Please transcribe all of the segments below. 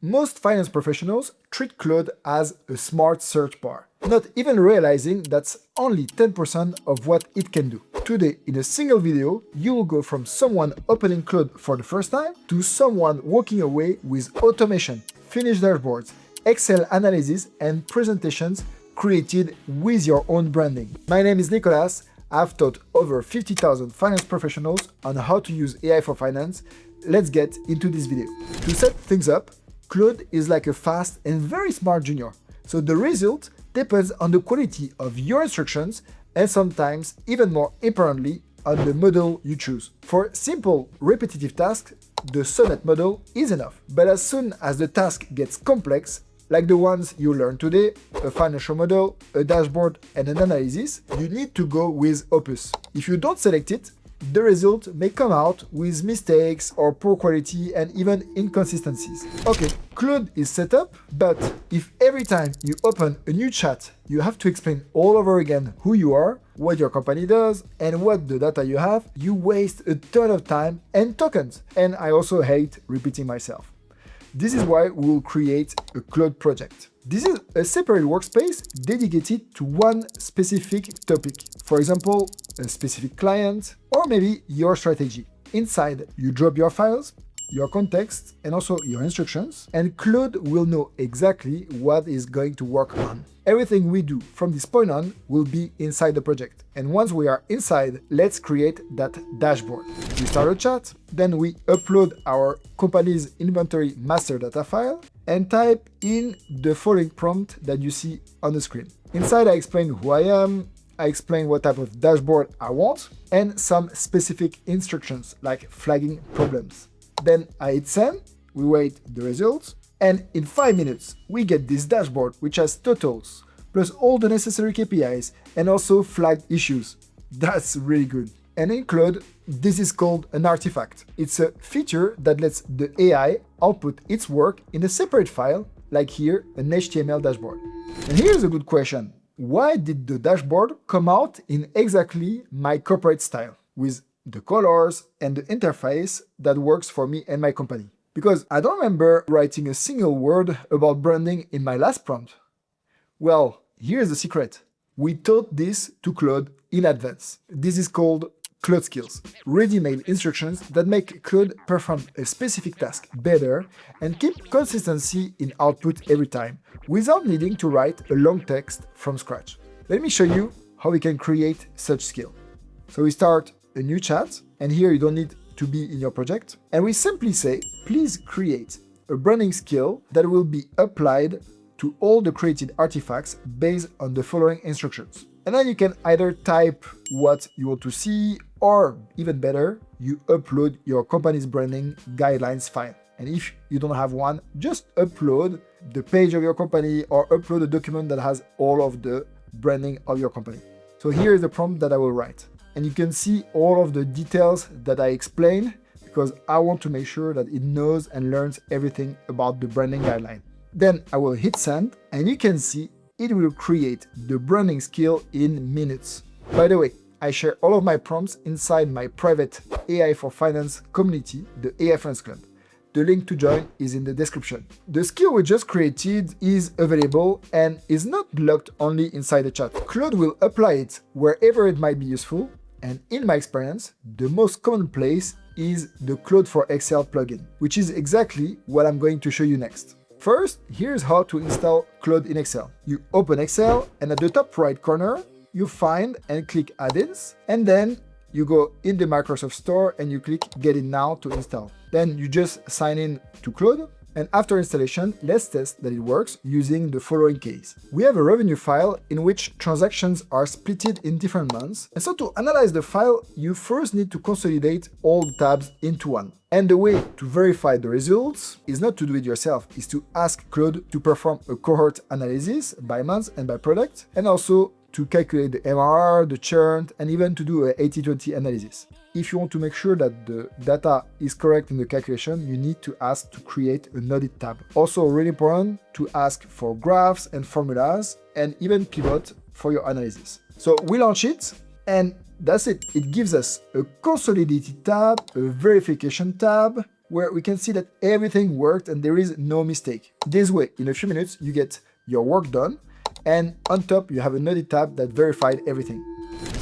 Most finance professionals treat Claude as a smart search bar, not even realizing that's only 10% of what it can do. Today, in a single video, you will go from someone opening Claude for the first time to someone walking away with automation, finished dashboards, Excel analysis, and presentations created with your own branding. My name is Nicolas. I've taught over 50,000 finance professionals on how to use AI for finance. Let's get into this video. To set things up, Claude is like a fast and very smart junior. So the result depends on the quality of your instructions and sometimes, even more importantly, on the model you choose. For simple, repetitive tasks, the Sonet model is enough. But as soon as the task gets complex, like the ones you learned today, a financial model, a dashboard, and an analysis, you need to go with Opus. If you don't select it, the result may come out with mistakes or poor quality and even inconsistencies. Okay, Claude is set up, but if every time you open a new chat, you have to explain all over again who you are, what your company does, and what the data you have, you waste a ton of time and tokens. And I also hate repeating myself. This is why we will create a Claude project. This is a separate workspace dedicated to one specific topic. For example, a specific client, or maybe your strategy. Inside, you drop your files, your context, and also your instructions, and Claude will know exactly what is going to work on. Everything we do from this point on will be inside the project. And once we are inside, let's create that dashboard. We start a chat, then we upload our company's inventory master data file, and type in the following prompt that you see on the screen. Inside, I explain who I am, I explain what type of dashboard I want, and some specific instructions like flagging problems. Then I hit send, we wait the results, and in 5 minutes, we get this dashboard which has totals, plus all the necessary KPIs, and also flagged issues. That's really good. And in Claude, this is called an artifact. It's a feature that lets the AI output its work in a separate file, like here, an HTML dashboard. And here's a good question. Why did the dashboard come out in exactly my corporate style, with the colors and the interface that works for me and my company? Because I don't remember writing a single word about branding in my last prompt. Well, here's the secret. We taught this to Claude in advance. This is called Claude Skills, ready-made instructions that make Claude perform a specific task better and keep consistency in output every time, without needing to write a long text from scratch. Let me show you how we can create such skill. So we start a new chat, and here you don't need to be in your project, and we simply say, please create a branding skill that will be applied to all the created artifacts based on the following instructions. And then you can either type what you want to see, or even better, you upload your company's branding guidelines file. And if you don't have one, just upload the page of your company or upload a document that has all of the branding of your company. So here is the prompt that I will write. And you can see all of the details that I explain because I want to make sure that it knows and learns everything about the branding guideline. Then I will hit send, and you can see it will create the branding skill in minutes. By the way, I share all of my prompts inside my private AI for Finance community, the AI Friends Club. The link to join is in the description. The skill we just created is available and is not locked only inside the chat. Claude will apply it wherever it might be useful, and in my experience, the most common place is the Claude for Excel plugin, which is exactly what I'm going to show you next. First, here's how to install Claude in Excel. You open Excel, and at the top right corner, you find and click Add-ins, and then you go in the Microsoft Store and you click Get in now to install. Then you just sign in to Claude, and after installation, let's test that it works using the following case. We have a revenue file in which transactions are splitted in different months, and so to analyze the file, you first need to consolidate all the tabs into one. And the way to verify the results is not to do it yourself, is to ask Claude to perform a cohort analysis by month and by product, and also to calculate the MRR, the churn, and even to do a 80-20 analysis. If you want to make sure that the data is correct in the calculation, you need to ask to create an audit tab. Also really important to ask for graphs and formulas and even pivot for your analysis. So we launch it, and that's it. It gives us a consolidated tab, a verification tab, where we can see that everything worked and there is no mistake. This way, in a few minutes, you get your work done, and on top, you have an audit tab that verified everything.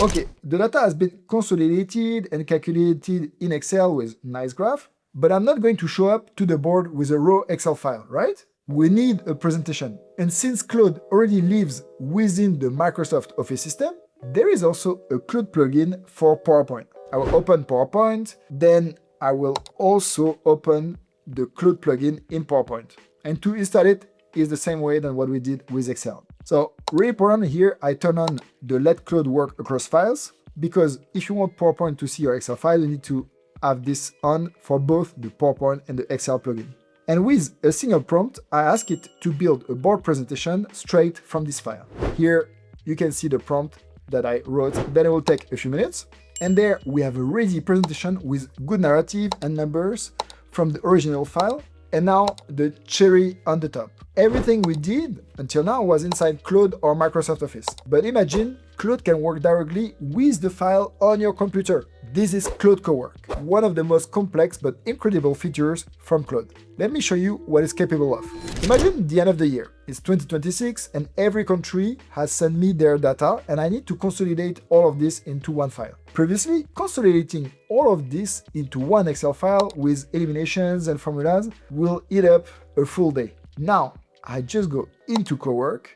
Okay, the data has been consolidated and calculated in Excel with nice graph, but I'm not going to show up to the board with a raw Excel file, right? We need a presentation. And since Claude already lives within the Microsoft Office system, there is also a Claude plugin for PowerPoint. I will open PowerPoint, then I will also open the Claude plugin in PowerPoint. And to install it is the same way than what we did with Excel. So really important here, I turn on the Let Claude Work Across Files, because if you want PowerPoint to see your Excel file, you need to have this on for both the PowerPoint and the Excel plugin. And with a single prompt, I ask it to build a board presentation straight from this file. Here you can see the prompt that I wrote, then it will take a few minutes. And there we have a ready presentation with good narrative and numbers from the original file. And now the cherry on the top. Everything we did until now was inside Claude or Microsoft Office. But imagine Claude can work directly with the file on your computer. This is Claude Cowork, one of the most complex but incredible features from Claude. Let me show you what it's capable of. Imagine the end of the year. It's 2026 and every country has sent me their data and I need to consolidate all of this into one file. Previously, consolidating all of this into one Excel file with eliminations and formulas will eat up a full day. Now, I just go into Cowork,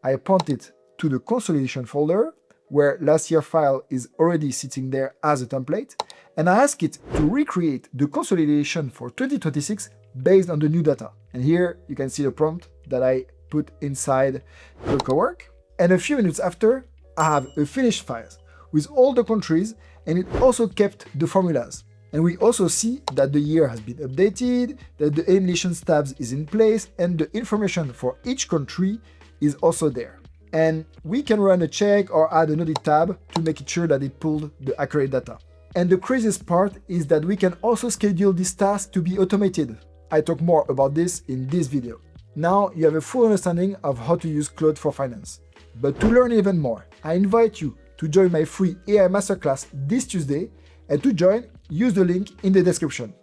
I point it to the consolidation folder, where last year's file is already sitting there as a template, and I ask it to recreate the consolidation for 2026 based on the new data. And here you can see the prompt that I put inside Claude Cowork. And a few minutes after, I have a finished file with all the countries, and it also kept the formulas. And we also see that the year has been updated, that the eliminations tabs is in place, and the information for each country is also there. And we can run a check or add an audit tab to make it sure that it pulled the accurate data. And the craziest part is that we can also schedule this task to be automated. I talk more about this in this video. Now you have a full understanding of how to use Claude for finance. But to learn even more, I invite you to join my free AI masterclass this Tuesday, and to join, use the link in the description.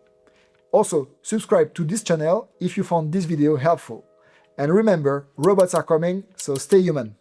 Also, subscribe to this channel if you found this video helpful. And remember, robots are coming, so stay human.